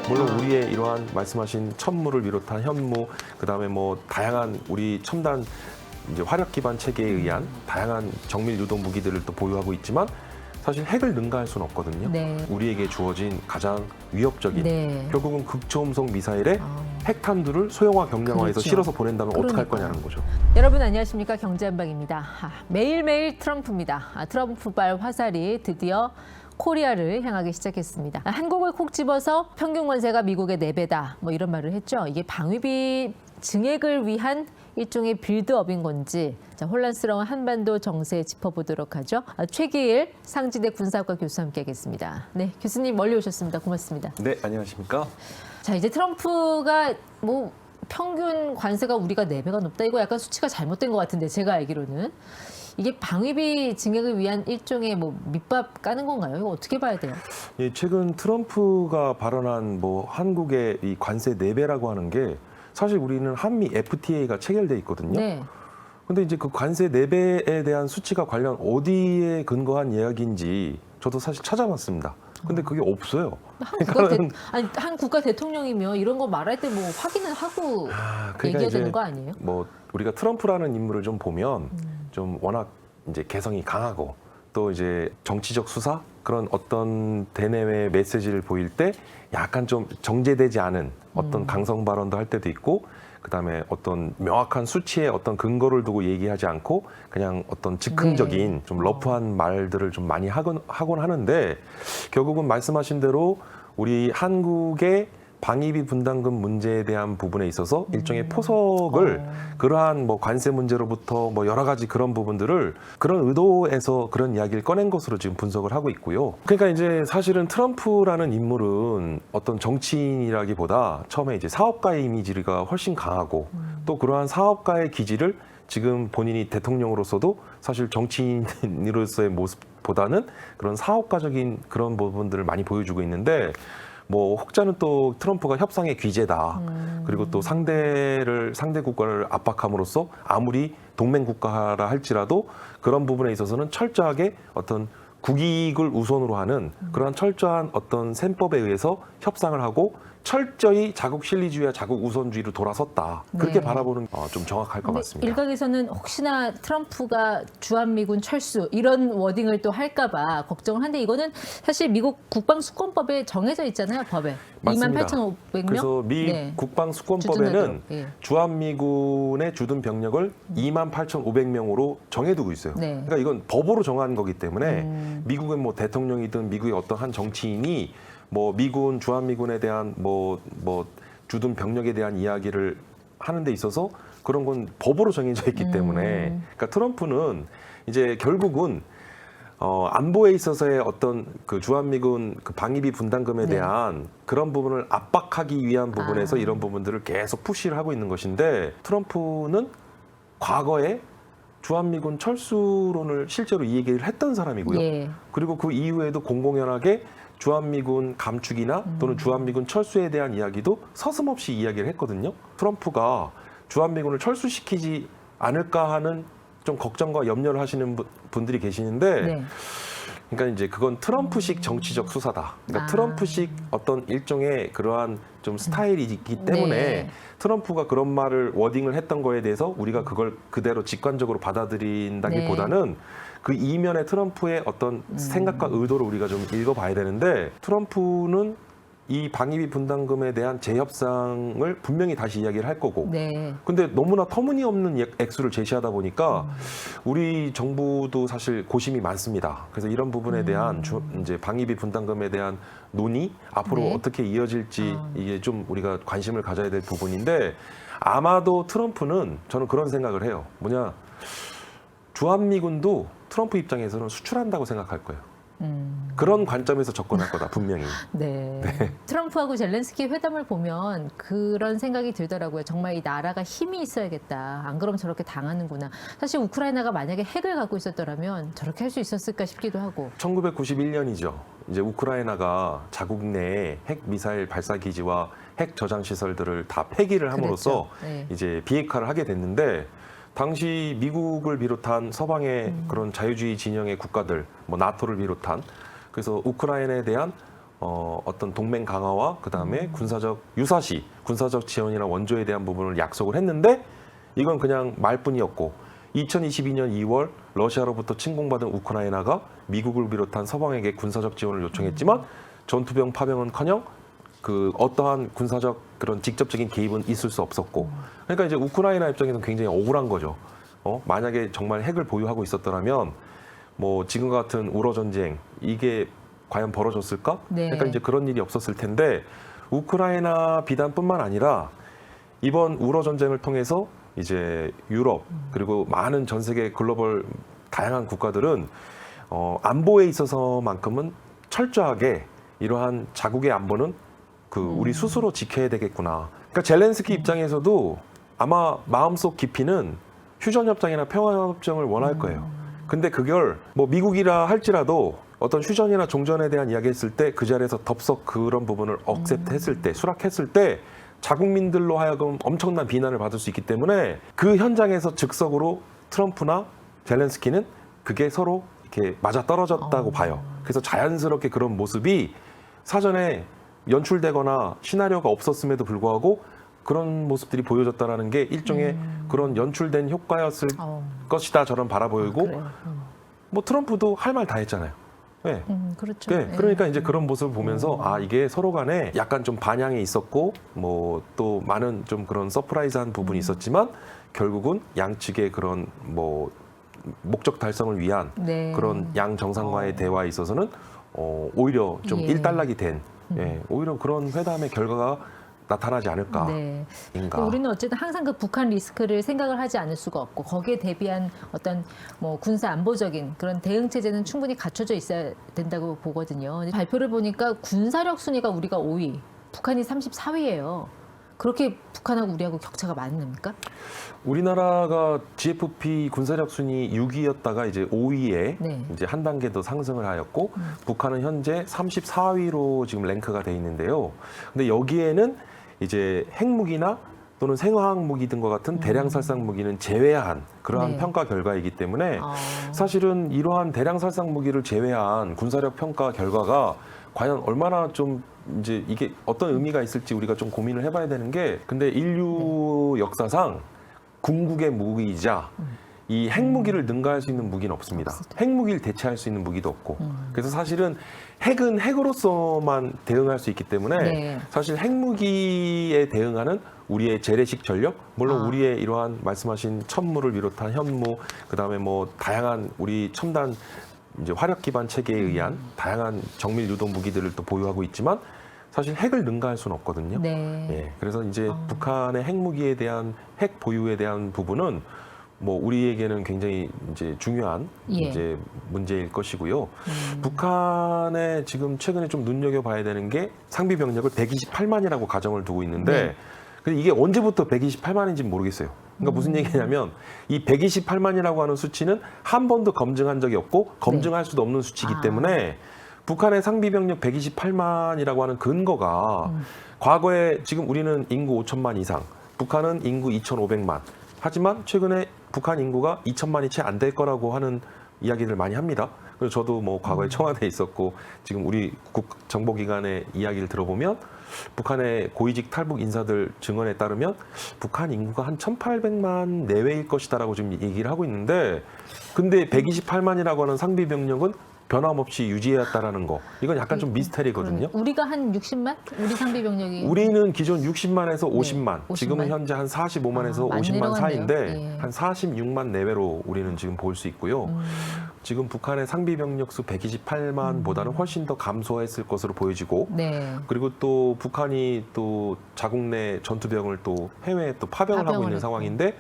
물론 우리의 이러한 말씀하신 천무를 비롯한 현무, 그다음에 뭐 다양한 우리 첨단 이제 화력 기반 체계에 의한 다양한 정밀 유도 무기들을 또 보유하고 있지만 사실 핵을 능가할 수는 없거든요. 네. 우리에게 주어진 가장 위협적인 네. 결국은 극초음속 미사일에 핵탄두를 소형화 경량화해서 그렇죠. 실어서 보낸다면 어떡할 그러니까요. 거냐는 거죠. 여러분 안녕하십니까, 경제한방입니다. 매일매일 트럼프입니다. 트럼프발 화살이 드디어 코리아를 향하기 시작했습니다. 한국을 콕 집어서 평균 관세가 미국의 4배다, 뭐 이런 말을 했죠. 이게 방위비 증액을 위한 일종의 빌드업인 건지, 자, 혼란스러운 한반도 정세 짚어보도록 하죠. 최기일 상지대 군사학과 교수 함께하겠습니다. 네, 교수님 멀리 오셨습니다. 고맙습니다. 네, 안녕하십니까? 자, 이제 트럼프가 뭐 평균 관세가 우리가 4배가 높다, 이거 약간 수치가 잘못된 것 같은데, 제가 알기로는 이게 방위비 증액을 위한 일종의 뭐 밑밥 까는 건가요? 이거 어떻게 봐야 돼요? 예, 최근 트럼프가 발언한 뭐 한국의 이 관세 4배라고 하는 게 사실 우리는 한미 FTA가 체결돼 있거든요. 네. 근데 이제 그 관세 4배에 대한 수치가 관련 어디에 근거한 이야기인지 저도 사실 찾아봤습니다. 근데 그게 없어요. 한 국가 대통령이면 이런 거 말할 때 뭐 확인을 하고 그러니까 얘기해야 이제 되는 거 아니에요? 뭐 우리가 트럼프라는 인물을 좀 보면 좀 워낙 이제 개성이 강하고 또 이제 정치적 수사 그런 어떤 대내외 메시지를 보일 때 약간 좀 정제되지 않은 어떤 강성 발언도 할 때도 있고, 그다음에 어떤 명확한 수치에 어떤 근거를 두고 얘기하지 않고 그냥 어떤 즉흥적인 좀 러프한 말들을 좀 많이 하곤 하는데, 결국은 말씀하신 대로 우리 한국의 방위비 분담금 문제에 대한 부분에 있어서 일종의 포석을 그러한 뭐 관세 문제로부터 뭐 여러 가지 그런 부분들을 그런 의도에서 그런 이야기를 꺼낸 것으로 지금 분석을 하고 있고요. 그러니까 이제 사실은 트럼프라는 인물은 어떤 정치인이라기보다 처음에 이제 사업가의 이미지가 훨씬 강하고 또 그러한 사업가의 기질을 지금 본인이 대통령으로서도 사실 정치인으로서의 모습보다는 그런 사업가적인 그런 부분들을 많이 보여주고 있는데, 뭐 혹자는 또 트럼프가 협상의 귀재다. 그리고 또 상대 국가를 압박함으로써 아무리 동맹 국가라 할지라도 그런 부분에 있어서는 철저하게 어떤 국익을 우선으로 하는 그러한 철저한 어떤 셈법에 의해서 협상을 하고 철저히 자국 실리주의와 자국 우선주의로 돌아섰다. 그렇게 네. 바라보는 좀 정확할 것 근데 같습니다. 일각에서는 혹시나 트럼프가 주한미군 철수 이런 워딩을 또 할까봐 걱정을 하는데, 이거는 사실 미국 국방수권법에 정해져 있잖아요, 법에. 맞습니다. 28,500명? 그래서 미 네. 국방수권법에는 주둔하도록, 예. 주한미군의 주둔 병력을 28,500명으로 정해두고 있어요. 네. 그러니까 이건 법으로 정한 거기 때문에 미국의 뭐 대통령이든 미국의 어떤 한 정치인이 뭐 미군, 주한미군에 대한 뭐 주둔 병력에 대한 이야기를 하는 데 있어서 그런 건 법으로 정해져 있기 때문에, 그러니까 트럼프는 이제 결국은 안보에 있어서의 어떤 그 주한미군 그 방위비 분담금에 네. 대한 그런 부분을 압박하기 위한 부분에서 이런 부분들을 계속 푸시를 하고 있는 것인데, 트럼프는 과거에 주한미군 철수론을 실제로 이 얘기를 했던 사람이고요. 예. 그리고 그 이후에도 공공연하게 주한미군 감축이나 또는 주한미군 철수에 대한 이야기도 서슴없이 이야기를 했거든요. 트럼프가 주한미군을 철수시키지 않을까 하는 좀 걱정과 염려를 하시는 분들이 계시는데, 네. 그러니까 이제 그건 트럼프식 정치적 수사다. 그러니까 트럼프식 어떤 일종의 그러한 좀 스타일이기 때문에 네. 트럼프가 그런 말을 워딩을 했던 거에 대해서 우리가 그걸 그대로 직관적으로 받아들인다기보다는 그 이면의 트럼프의 어떤 생각과 의도를 우리가 좀 읽어봐야 되는데, 트럼프는 이 방위비 분담금에 대한 재협상을 분명히 다시 이야기를 할 거고, 네. 근데 너무나 터무니없는 액수를 제시하다 보니까 우리 정부도 사실 고심이 많습니다. 그래서 이런 부분에 대한 이제 방위비 분담금에 대한 논의 앞으로 네. 어떻게 이어질지 이게 좀 우리가 관심을 가져야 될 부분인데, 아마도 트럼프는 저는 그런 생각을 해요. 뭐냐, 주한미군도 트럼프 입장에서는 수출한다고 생각할 거예요. 그런 관점에서 접근할 거다, 분명히. 네. 트럼프하고 젤렌스키 회담을 보면 그런 생각이 들더라고요. 정말 이 나라가 힘이 있어야겠다. 안 그러면 저렇게 당하는구나. 사실 우크라이나가 만약에 핵을 갖고 있었더라면 저렇게 할 수 있었을까 싶기도 하고. 1991년이죠. 이제 우크라이나가 자국 내에 핵 미사일 발사 기지와 핵 저장 시설들을 다 폐기를 함으로써 그랬죠. 네. 이제 비핵화를 하게 됐는데, 당시 미국을 비롯한 서방의 그런 자유주의 진영의 국가들, 뭐 나토를 비롯한, 그래서 우크라이나에 대한 어떤 동맹 강화와 그다음에 군사적 유사시, 군사적 지원이나 원조에 대한 부분을 약속을 했는데 이건 그냥 말뿐이었고 2022년 2월 러시아로부터 침공받은 우크라이나가 미국을 비롯한 서방에게 군사적 지원을 요청했지만 전투병 파병은커녕 그 어떠한 군사적 그런 직접적인 개입은 있을 수 없었고 그러니까 이제 우크라이나 입장에서는 굉장히 억울한 거죠. 만약에 정말 핵을 보유하고 있었더라면 뭐 지금과 같은 우러 전쟁 이게 과연 벌어졌을까? 네. 그러니까 이제 그런 일이 없었을 텐데 우크라이나 비단뿐만 아니라 이번 우러 전쟁을 통해서 이제 유럽 그리고 많은 전 세계 글로벌 다양한 국가들은 안보에 있어서만큼은 철저하게 이러한 자국의 안보는 그 우리 스스로 지켜야 되겠구나. 그러니까 젤렌스키 입장에서도 아마 마음속 깊이는 휴전협정이나 평화협정을 원할 거예요. 근데 그걸 뭐 미국이라 할지라도 어떤 휴전이나 종전에 대한 이야기했을 때 그 자리에서 덥석 그런 부분을 억셉트했을 때 수락했을 때 자국민들로 하여금 엄청난 비난을 받을 수 있기 때문에 그 현장에서 즉석으로 트럼프나 젤렌스키는 그게 서로 이렇게 맞아떨어졌다고 봐요. 그래서 자연스럽게 그런 모습이 사전에 연출되거나 시나리오가 없었음에도 불구하고 그런 모습들이 보여졌다라는 게 일종의 그런 연출된 효과였을 것이다 저는 바라보이고 뭐 트럼프도 할 말 다 했잖아요. 네. 그렇죠. 네, 그러니까 이제 그런 모습을 보면서 아 이게 서로 간에 약간 좀 반향이 있었고 뭐 또 많은 좀 그런 서프라이즈한 부분이 있었지만 결국은 양측의 그런 뭐 목적 달성을 위한 네. 그런 양 정상과의 대화에 있어서는 오히려 좀 예. 일단락이 된 오히려 그런 회담의 결과가 나타나지 않을까. 네. 인가. 우리는 어쨌든 항상 그 북한 리스크를 생각을 하지 않을 수가 없고 거기에 대비한 어떤 뭐 군사 안보적인 그런 대응 체제는 충분히 갖춰져 있어야 된다고 보거든요. 근데 발표를 보니까 군사력 순위가 우리가 5위, 북한이 34위예요. 그렇게 북한하고 우리하고 격차가 많은 겁니까? 우리나라가 GFP 군사력 순위 6위였다가 이제 5위에 네. 이제 한 단계 더 상승을 하였고 북한은 현재 34위로 지금 랭크가 돼 있는데요. 근데 여기에는 이제 핵무기나 또는 생화학 무기 등과 같은 대량 살상 무기는 제외한 그러한 네. 평가 결과이기 때문에 사실은 이러한 대량 살상 무기를 제외한 군사력 평가 결과가 과연 얼마나 좀 이제 이게 어떤 의미가 있을지 우리가 좀 고민을 해봐야 되는 게 근데 인류 역사상 궁극의 무기이자 이 핵무기를 능가할 수 있는 무기는 없습니다. 핵무기를 대체할 수 있는 무기도 없고 그래서 사실은 핵은 핵으로서만 대응할 수 있기 때문에 네. 사실 핵무기에 대응하는 우리의 재래식 전력 물론 우리의 이러한 말씀하신 천무를 비롯한 현무 그다음에 뭐 다양한 우리 첨단 이제 화력 기반 체계에 의한 다양한 정밀 유도 무기들을 또 보유하고 있지만 사실 핵을 능가할 수는 없거든요. 네. 예, 그래서 이제 북한의 핵무기에 대한 핵 보유에 대한 부분은 뭐 우리에게는 굉장히 이제 중요한 예. 이제 문제일 것이고요. 북한에 지금 최근에 좀 눈여겨봐야 되는 게 상비 병력을 128만이라고 가정을 두고 있는데 네. 근데 이게 언제부터 128만인지 모르겠어요. 그러니까 무슨 얘기냐면 이 128만이라고 하는 수치는 한 번도 검증한 적이 없고 검증할 수도 없는 수치이기 때문에 북한의 상비 병력 128만이라고 하는 근거가 과거에 지금 우리는 인구 5천만 이상, 북한은 인구 2,500만. 하지만 최근에 북한 인구가 2천만이 채 안 될 거라고 하는 이야기를 많이 합니다. 그래서 저도 뭐 과거에 청와대에 있었고 지금 우리 정보기관의 이야기를 들어보면 북한의 고위직 탈북 인사들 증언에 따르면 북한 인구가 한 1,800만 내외일 것이다라고 지금 얘기를 하고 있는데 근데 128만이라고 하는 상비 병력은 변함없이 유지해왔다라는 거. 이건 약간 좀 미스테리거든요. 우리가 한 60만? 우리 상비 병력이 우리는 기존 60만에서 50만, 50만. 지금은 현재 한 45만에서 많이 50만 내려갔네요. 사이인데 예. 한 46만 내외로 우리는 지금 볼 수 있고요. 지금 북한의 상비 병력 수 128만보다는 훨씬 더 감소했을 것으로 보여지고 네. 그리고 또 북한이 또 자국 내 전투병을 또 해외에 또 파병을 하고 있는 했고. 상황인데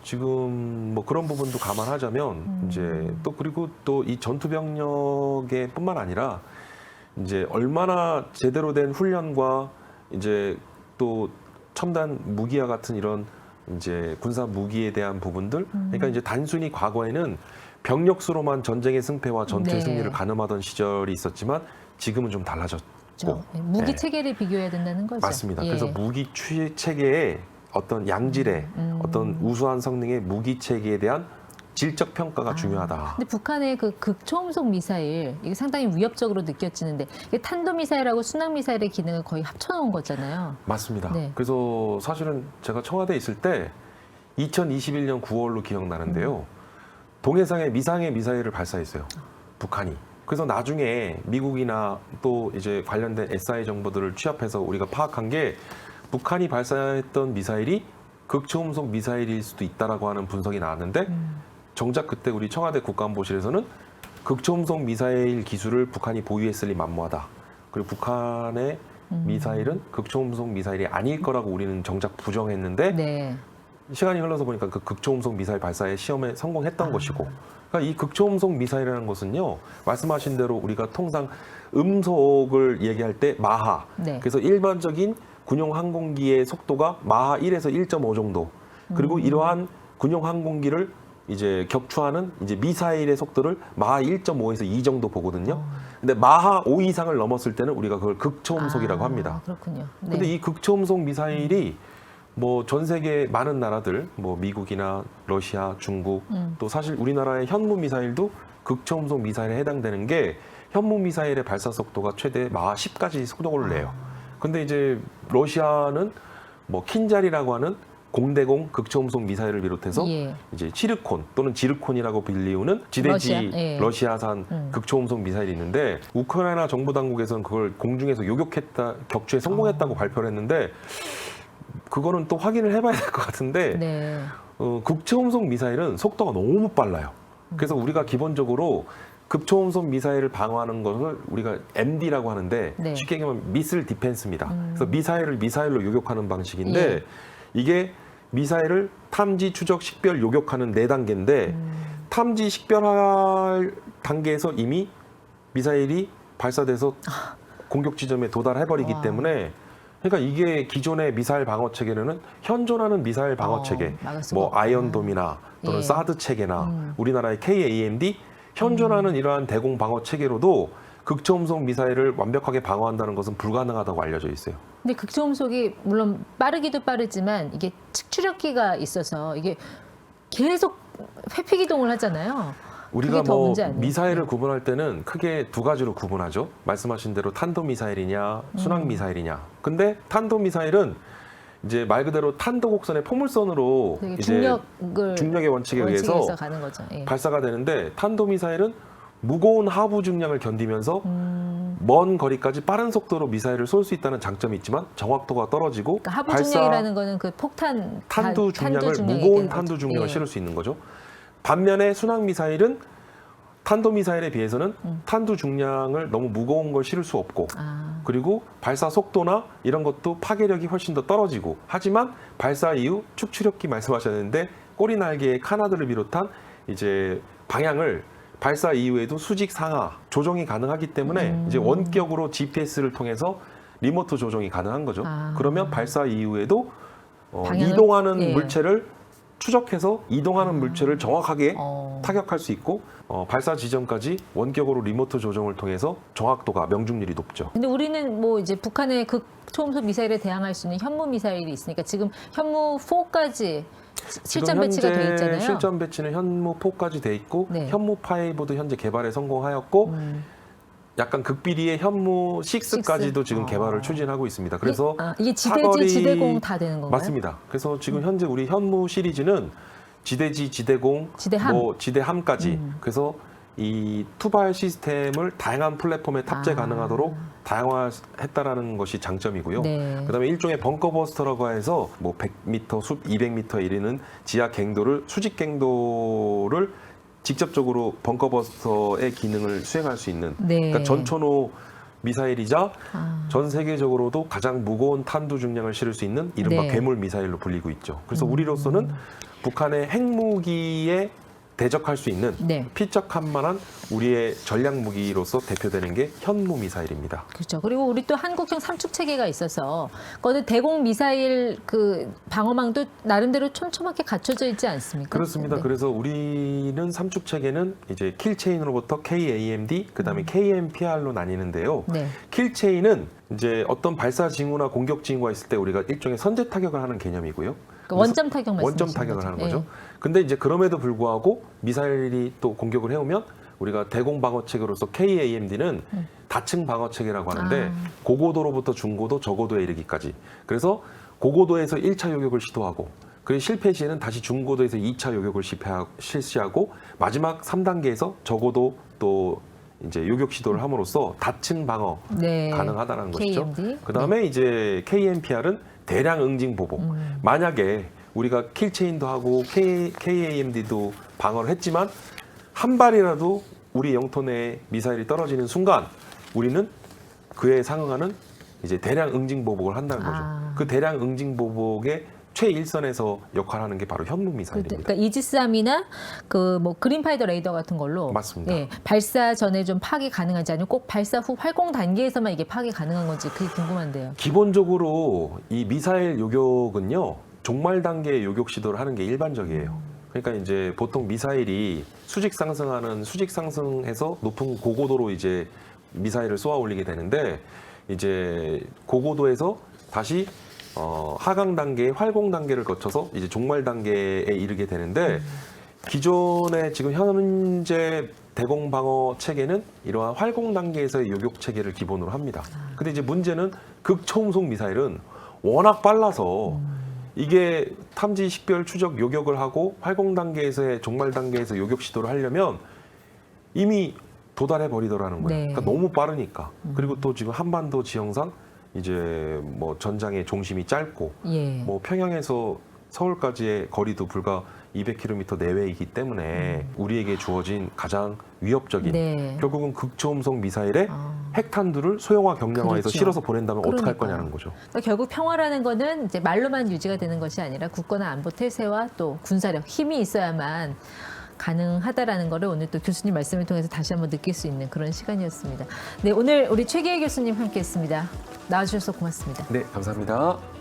지금 뭐 그런 부분도 감안하자면 이제 또 그리고 또 이 전투병력의 뿐만 아니라 이제 얼마나 제대로 된 훈련과 이제 또 첨단 무기와 같은 이런 이제 군사 무기에 대한 부분들 그러니까 이제 단순히 과거에는 병력 수로만 전쟁의 승패와 전투의 네. 승리를 가늠하던 시절이 있었지만 지금은 좀 달라졌고 무기 네. 체계를 비교해야 된다는 거죠. 맞습니다. 예. 그래서 무기 체계의 어떤 양질의 어떤 우수한 성능의 무기 체계에 대한 질적 평가가 중요하다. 근데 북한의 그 극초음속 미사일 이게 상당히 위협적으로 느껴지는데 이게 탄도 미사일하고 순항 미사일의 기능을 거의 합쳐놓은 거잖아요. 맞습니다. 네. 그래서 사실은 제가 청와대에 있을 때 2021년 9월로 기억나는데요. 동해상에 미상의 미사일을 발사했어요. 북한이. 그래서 나중에 미국이나 또 이제 관련된 SI 정보들을 취합해서 우리가 파악한 게 북한이 발사했던 미사일이 극초음속 미사일일 수도 있다라고 하는 분석이 나왔는데 정작 그때 우리 청와대 국가안보실에서는 극초음속 미사일 기술을 북한이 보유했을 리 만무하다. 그리고 북한의 미사일은 극초음속 미사일이 아닐 거라고 우리는 정작 부정했는데 네. 시간이 흘러서 보니까 그 극초음속 미사일 발사의 시험에 성공했던 것이고, 그러니까 이 극초음속 미사일이라는 것은요, 말씀하신 대로 우리가 통상 음속을 얘기할 때 마하, 네. 그래서 일반적인 군용 항공기의 속도가 마하 1에서 1.5 정도, 그리고 이러한 군용 항공기를 이제 격추하는 이제 미사일의 속도를 마하 1.5에서 2 정도 보거든요. 근데 마하 5 이상을 넘었을 때는 우리가 그걸 극초음속이라고 합니다. 그렇군요. 네. 근데 이 극초음속 미사일이 뭐 전 세계 많은 나라들, 뭐 미국이나 러시아, 중국, 또 사실 우리나라의 현무 미사일도 극초음속 미사일에 해당되는 게 현무 미사일의 발사 속도가 최대 마하 10까지 속도를 내요. 근데 이제 러시아는 뭐 킨자리라고 하는 공대공 극초음속 미사일을 비롯해서 예. 이제 치르콘 또는 지르콘이라고 불리우는 지대지 러시아? 예. 러시아산 극초음속 미사일이 있는데 우크라이나 정부 당국에서는 그걸 공중에서 요격했다, 격추에 성공했다고 발표를 했는데 그거는 또 확인을 해봐야 될 것 같은데 네. 극초음속 미사일은 속도가 너무 빨라요. 그래서 우리가 기본적으로 극초음속 미사일을 방어하는 것을 우리가 MD라고 하는데 네. 쉽게 얘기하면 미슬 디펜스입니다. 그래서 미사일을 미사일로 요격하는 방식인데 예. 이게 미사일을 탐지, 추적, 식별, 요격하는 4단계인데 탐지, 식별할 단계에서 이미 미사일이 발사돼서 공격 지점에 도달해버리기 와. 때문에 그러니까 이게 기존의 미사일 방어 체계로는 현존하는 미사일 방어 체계, 막을 수가 뭐 없구나. 아이언돔이나 또는 예. 사드 체계나 우리나라의 KAMD 현존하는 이러한 대공 방어 체계로도 극초음속 미사일을 완벽하게 방어한다는 것은 불가능하다고 알려져 있어요. 근데 극초음속이 물론 빠르기도 빠르지만 이게 측추력기가 있어서 이게 계속 회피 기동을 하잖아요. 우리가 그게 더 뭐 문제 아니에요? 미사일을 구분할 때는 크게 2가지로 구분하죠. 말씀하신 대로 탄도미사일이냐 순항미사일이냐. 근데 탄도미사일은 이제 말 그대로 탄도 곡선의 포물선으로 되게 이제 중력을 중력의 원칙에 원칙에서 의해서 가는 거죠. 예. 발사가 되는데 탄도미사일은 무거운 하부 중량을 견디면서 먼 거리까지 빠른 속도로 미사일을 쏠 수 있다는 장점이 있지만 정확도가 떨어지고 그러니까 하부 중량이라는 거는 그 폭탄 탄두 중량을 중량이 무거운 얘기하는 탄두 거죠. 중량을 예. 실을 수 있는 거죠. 반면에 순항 미사일은 탄도 미사일에 비해서는 탄두 중량을 너무 무거운 걸 실을 수 없고 아, 그리고 발사 속도나 이런 것도 파괴력이 훨씬 더 떨어지고 하지만 발사 이후 축추력기 말씀하셨는데 꼬리 날개의 카나드를 비롯한 이제 방향을 발사 이후에도 수직 상하 조정이 가능하기 때문에 이제 원격으로 GPS를 통해서 리모트 조정이 가능한 거죠. 아. 그러면 발사 이후에도 방향을- 이동하는 예. 물체를 추적해서 이동하는 물체를 정확하게 어. 타격할 수 있고 발사 지점까지 원격으로 리모트 조정을 통해서 정확도가 명중률이 높죠. 근데 우리는 뭐 이제 북한의 극초음속 미사일에 대항할 수 있는 현무 미사일이 있으니까 지금 현무 4까지 실전 배치가 돼 있잖아요. 실전 배치는 현무 4까지 돼 있고 네. 현무 5도 현재 개발에 성공하였고 약간 극비리의 현무 6까지도 지금 개발을 추진하고 있습니다. 그래서 이게 지대지, 사거리- 지대공 다 되는 건가요? 맞습니다. 그래서 지금 현재 우리 현무 시리즈는 지대지, 지대공, 지대함. 뭐 지대함까지 그래서 이 투발 시스템을 다양한 플랫폼에 탑재 아. 가능하도록 다양화했다라는 것이 장점이고요. 네. 그다음에 일종의 벙커버스터라고 해서 뭐 100m, 숲 200m에 이르는 지하 갱도를 수직 갱도를 직접적으로 벙커버스터의 기능을 수행할 수 있는 네. 그러니까 전천후 미사일이자 아. 전 세계적으로도 가장 무거운 탄두 중량을 실을 수 있는 이른바 네. 괴물 미사일로 불리고 있죠. 그래서 우리로서는 북한의 핵무기에 대적할 수 있는 네. 피적할 만한 우리의 전략 무기로서 대표되는 게 현무 미사일입니다. 그렇죠. 그리고 우리 또 한국형 삼축 체계가 있어서 거기 대공 미사일 그 방어망도 나름대로 촘촘하게 갖춰져 있지 않습니까? 그렇습니다. 네. 그래서 우리는 삼축 체계는 이제 킬체인으로부터 KAMD, 그다음에 KMPR로 나뉘는데요. 네. 킬체인은 이제 어떤 발사 징후나 공격 징후가 있을 때 우리가 일종의 선제 타격을 하는 개념이고요. 그러니까 원점 타격 말씀이신 원점 타격을 하는 거죠. 예. 근데 이제 그럼에도 불구하고 미사일이 또 공격을 해오면 우리가 대공 방어 체계로서 KAMD는 다층 방어 체계라고 하는데 고고도로부터 중고도, 저고도에 이르기까지. 그래서 고고도에서 1차 요격을 시도하고 그 실패 시에는 다시 중고도에서 2차 요격을 실시하고 마지막 3단계에서 저고도 또 이제 요격 시도를 함으로써 다층 방어 네. 가능하다는 것이죠. KMD. 그다음에 이제 KMPR은 대량 응징 보복. 만약에 우리가 킬체인도 하고 KAMD도 방어를 했지만 한 발이라도 우리 영토 내에 미사일이 떨어지는 순간 우리는 그에 상응하는 이제 대량 응징 보복을 한다는 거죠. 그 대량 응징 보복의 최일선에서 역할하는 게 바로 현무 미사일입니다. 그러니까 이지스함이나 그 뭐 그린파이더 레이더 같은 걸로 맞습니다. 예, 발사 전에 좀 파악이 가능한지 아니면 꼭 발사 후 활공 단계에서만 이게 파악이 가능한 건지 그게 궁금한데요. 기본적으로 이 미사일 요격은요 종말 단계의 요격 시도를 하는 게 일반적이에요. 그러니까 이제 보통 미사일이 수직 상승해서 높은 고고도로 이제 미사일을 쏘아 올리게 되는데 이제 고고도에서 다시 하강 단계의 활공 단계를 거쳐서 이제 종말 단계에 이르게 되는데 기존의 지금 현재 대공 방어 체계는 이러한 활공 단계에서의 요격 체계를 기본으로 합니다. 근데 이제 문제는 극초음속 미사일은 워낙 빨라서 이게 탐지, 식별, 추적, 요격을 하고 활공 단계에서의 종말 단계에서 요격 시도를 하려면 이미 도달해 버리더라는 거예요. 네. 그러니까 너무 빠르니까. 그리고 또 지금 한반도 지형상 이제 뭐 전장의 중심이 짧고 예. 뭐 평양에서 서울까지의 거리도 불과 200km 내외이기 때문에 우리에게 주어진 가장 위협적인 네. 결국은 극초음속 미사일의 핵탄두를 소형화 경량화해서 그렇죠. 실어서 보낸다면 어떡할 그러니까요. 거냐는 거죠. 그러니까 결국 평화라는 거는 이제 말로만 유지가 되는 것이 아니라 국가나 안보 태세와 또 군사력, 힘이 있어야만 가능하다라는 거를 오늘 또 교수님 말씀을 통해서 다시 한번 느낄 수 있는 그런 시간이었습니다. 네, 오늘 우리 최기혜 교수님 함께했습니다. 나와주셔서 고맙습니다. 네, 감사합니다.